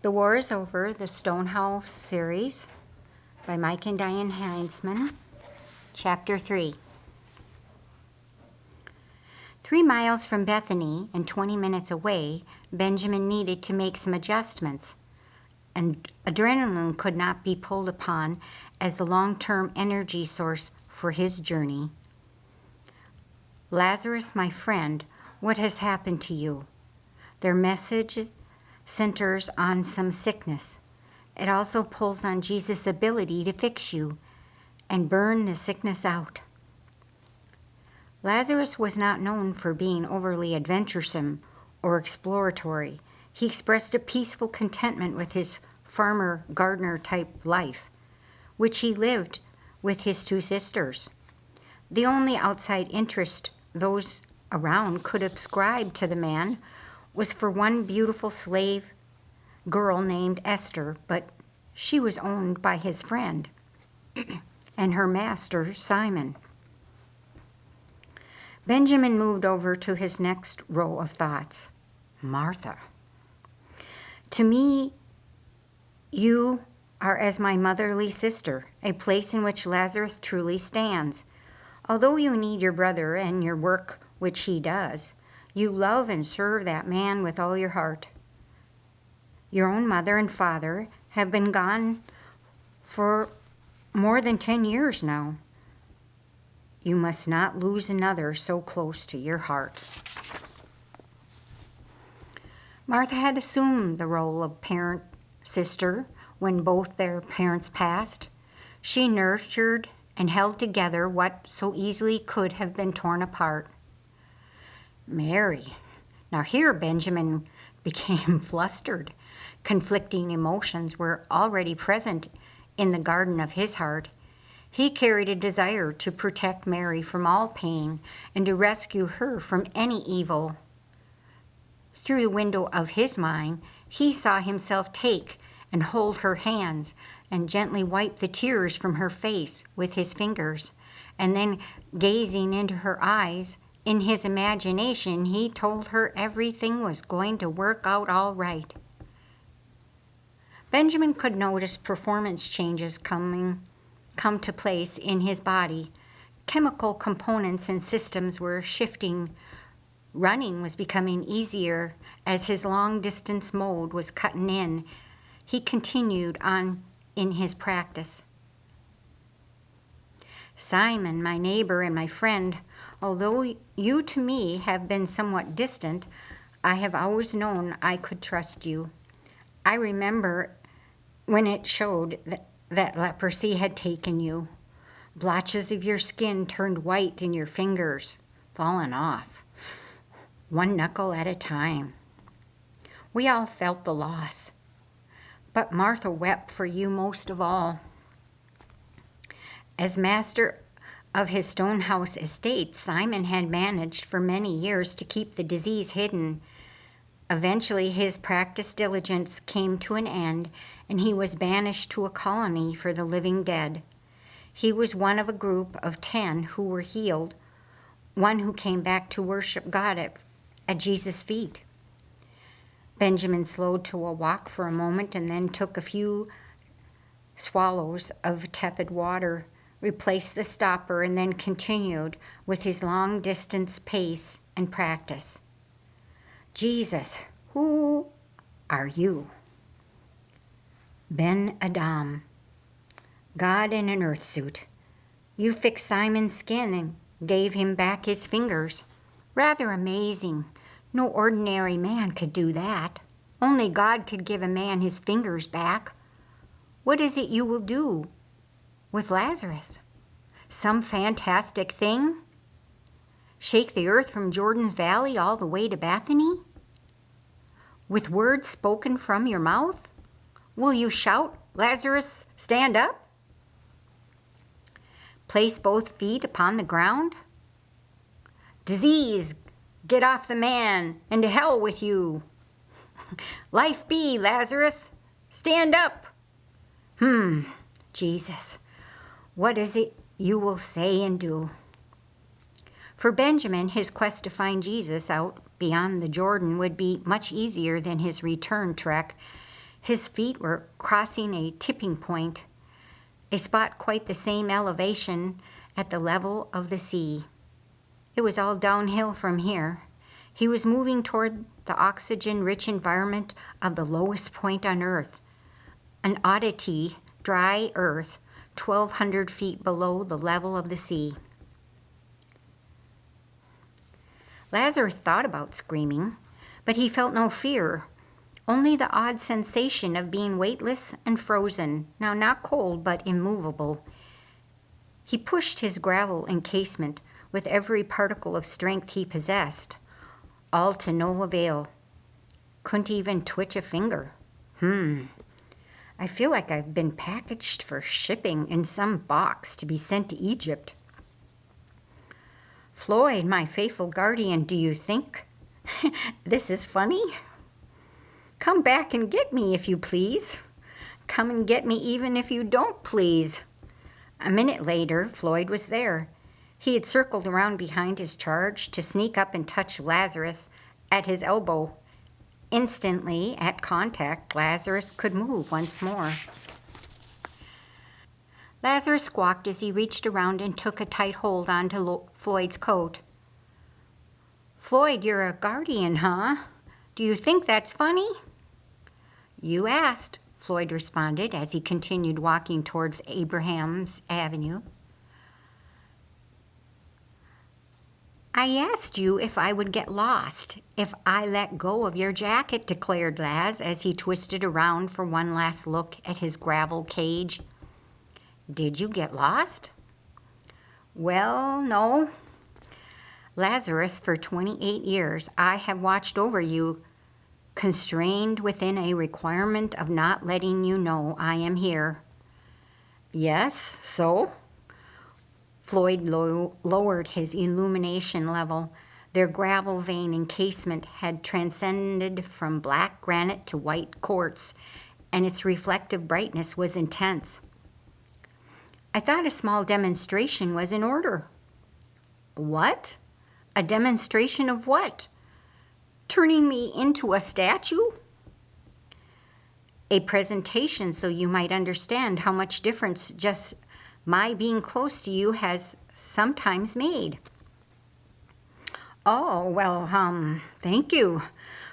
The War is Over, the Stonehouse series by Mike and Diane Heinzman, Chapter 3. 3 miles from Bethany and 20 minutes away, Benjamin needed to make some adjustments, and adrenaline could not be pulled upon as the long-term energy source for his journey. "Lazarus, my friend, what has happened to you?" Their message centers on some sickness. It also pulls on Jesus' ability to fix you and burn the sickness out. Lazarus was not known for being overly adventuresome or exploratory. He expressed a peaceful contentment with his farmer-gardener-type life, which he lived with his 2 sisters. The only outside interest those around could ascribe to the man was for one beautiful slave girl named Esther, but she was owned by his friend and her master, Simon. Benjamin moved over to his next row of thoughts. Martha. To me, you are as my motherly sister, a place in which Lazarus truly stands. Although you need your brother and your work, which he does, you love and serve that man with all your heart. Your own mother and father have been gone for more than 10 years now. You must not lose another so close to your heart. Martha had assumed the role of parent-sister when both their parents passed. She nurtured and held together what so easily could have been torn apart. Mary. Now here Benjamin became flustered. Conflicting emotions were already present in the garden of his heart. He carried a desire to protect Mary from all pain and to rescue her from any evil. Through the window of his mind, he saw himself take and hold her hands and gently wipe the tears from her face with his fingers. And then, gazing into her eyes, in his imagination, he told her everything was going to work out all right. Benjamin could notice performance changes come to place in his body. Chemical components and systems were shifting. Running was becoming easier as his long-distance mode was cutting in. He continued on in his practice. Simon, my neighbor and my friend, although you to me have been somewhat distant, I have always known I could trust you. I remember when it showed that leprosy had taken you. Blotches of your skin turned white and your fingers fallen off, one knuckle at a time. We all felt the loss, but Martha wept for you most of all. As master of his Stonehouse estate, Simon had managed for many years to keep the disease hidden. Eventually, his practiced diligence came to an end, and he was banished to a colony for the living dead. He was one of a group of 10 who were healed, one who came back to worship God at Jesus' feet. Benjamin slowed to a walk for a moment and then took a few swallows of tepid water, replaced the stopper, and then continued with his long-distance pace and practice. Jesus, who are you? Ben Adam, God in an earth suit. You fixed Simon's skin and gave him back his fingers. Rather amazing. No ordinary man could do that. Only God could give a man his fingers back. What is it you will do with Lazarus? Some fantastic thing? Shake the earth from Jordan's Valley all the way to Bethany? With words spoken from your mouth? Will you shout, Lazarus, stand up? Place both feet upon the ground? Disease, get off the man, and to hell with you. Life be, Lazarus, stand up. Jesus, what is it you will say and do? For Benjamin, his quest to find Jesus out beyond the Jordan would be much easier than his return trek. His feet were crossing a tipping point, a spot quite the same elevation at the level of the sea. It was all downhill from here. He was moving toward the oxygen-rich environment of the lowest point on Earth, an oddity, dry Earth, 1,200 feet below the level of the sea. Lazarus thought about screaming, but he felt no fear, only the odd sensation of being weightless and frozen, now not cold but immovable. He pushed his gravel encasement with every particle of strength he possessed, all to no avail. Couldn't even twitch a finger. I feel like I've been packaged for shipping in some box to be sent to Egypt. Floyd, my faithful guardian, do you think this is funny? Come back and get me if you please. Come and get me even if you don't please. A minute later, Floyd was there. He had circled around behind his charge to sneak up and touch Lazarus at his elbow. Instantly, at contact, Lazarus could move once more. Lazarus squawked as he reached around and took a tight hold onto Floyd's coat. Floyd, you're a guardian, huh? Do you think that's funny? You asked, Floyd responded as he continued walking towards Abraham's Avenue. I asked you if I would get lost if I let go of your jacket, declared Laz as he twisted around for one last look at his gravel cage. Did you get lost? Well, no. Lazarus, for 28 years, I have watched over you, constrained within a requirement of not letting you know I am here. Yes, so? Floyd lowered his illumination level. Their gravel vein encasement had transcended from black granite to white quartz, and its reflective brightness was intense. I thought a small demonstration was in order. What? A demonstration of what? Turning me into a statue? A presentation so you might understand how much difference just my being close to you has sometimes made. Oh, well, thank you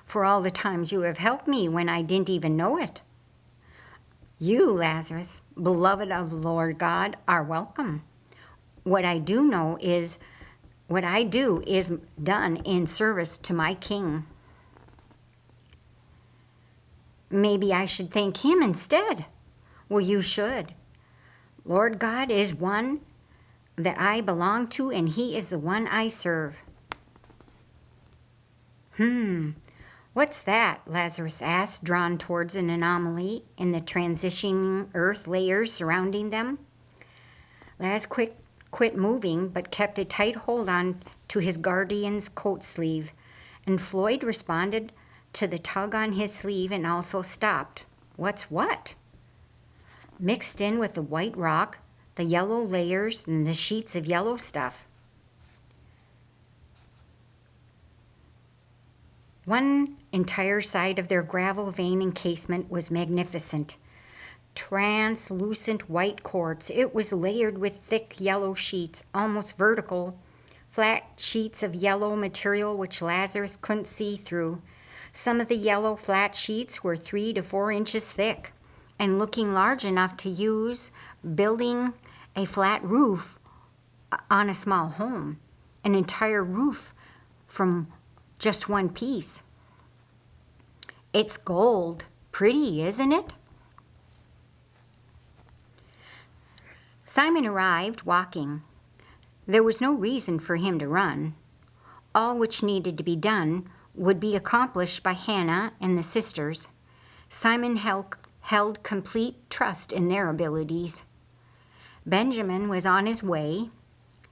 for all the times you have helped me when I didn't even know it. You, Lazarus, beloved of the Lord God, are welcome. What I do is done in service to my King. Maybe I should thank him instead. Well, you should. Lord God is one that I belong to, and he is the one I serve. What's that? Lazarus asked, drawn towards an anomaly in the transitioning earth layers surrounding them. Laz quit moving, but kept a tight hold on to his guardian's coat sleeve, and Floyd responded to the tug on his sleeve and also stopped. What's what? Mixed in with the white rock, the yellow layers, and the sheets of yellow stuff. One entire side of their gravel vein encasement was magnificent. Translucent white quartz. It was layered with thick yellow sheets, almost vertical, flat sheets of yellow material which Lazarus couldn't see through. Some of the yellow flat sheets were 3 to 4 inches thick and looking large enough to use building a flat roof on a small home, an entire roof from just one piece. It's gold. Pretty, isn't it? Simon arrived walking. There was no reason for him to run. All which needed to be done would be accomplished by Hannah and the sisters. Simon held complete trust in their abilities. Benjamin was on his way.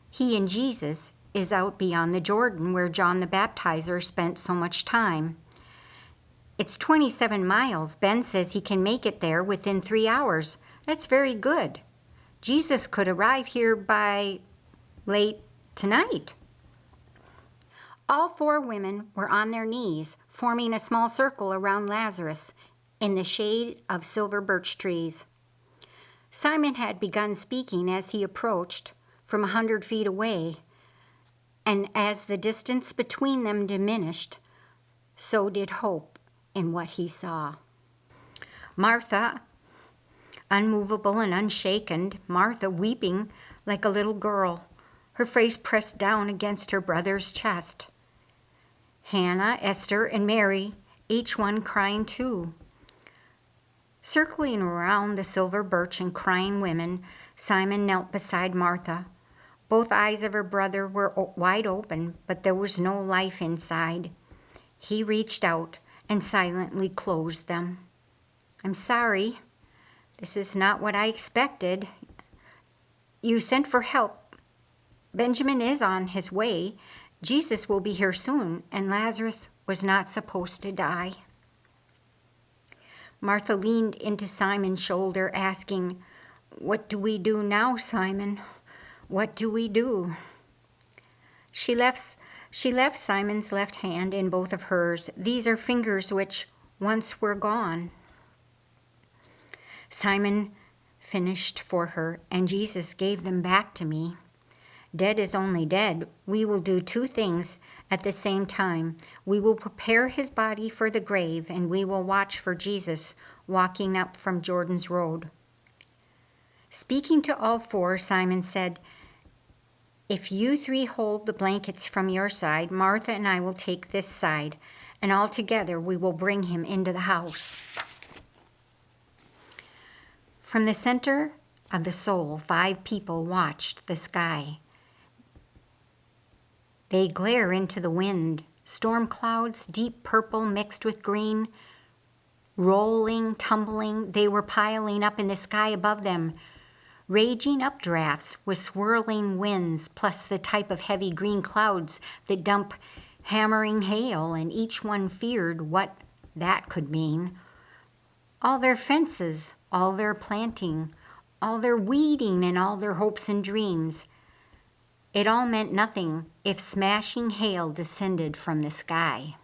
He and Jesus is out beyond the Jordan where John the Baptizer spent so much time. It's 27 miles. Ben says he can make it there within 3 hours. That's very good. Jesus could arrive here by late tonight. All 4 women were on their knees, forming a small circle around Lazarus. in the shade of silver birch trees. Simon had begun speaking as he approached from 100 feet away, and as the distance between them diminished, so did hope in what he saw. Martha, unmovable and unshaken, Martha weeping like a little girl, her face pressed down against her brother's chest. Hannah, Esther, and Mary, each one crying too. Circling around the silver birch and crying women, Simon knelt beside Martha. Both eyes of her brother were wide open, but there was no life inside. He reached out and silently closed them. "I'm sorry. This is not what I expected. You sent for help. Benjamin is on his way. Jesus will be here soon, and Lazarus was not supposed to die." Martha leaned into Simon's shoulder, asking, "What do we do now, Simon? What do we do?" She left Simon's left hand in both of hers. "These are fingers which once were gone." Simon finished for her, "And Jesus gave them back to me. Dead is only dead. We will do two things at the same time. We will prepare his body for the grave, and we will watch for Jesus walking up from Jordan's road." Speaking to all four, Simon said, "If you three hold the blankets from your side, Martha and I will take this side, and all together we will bring him into the house." From the center of the soul, 5 people watched the sky. They glare into the wind, storm clouds, deep purple mixed with green, rolling, tumbling, they were piling up in the sky above them. Raging updrafts with swirling winds, plus the type of heavy green clouds that dump hammering hail, and each one feared what that could mean. All their fences, all their planting, all their weeding, and all their hopes and dreams. It all meant nothing if smashing hail descended from the sky.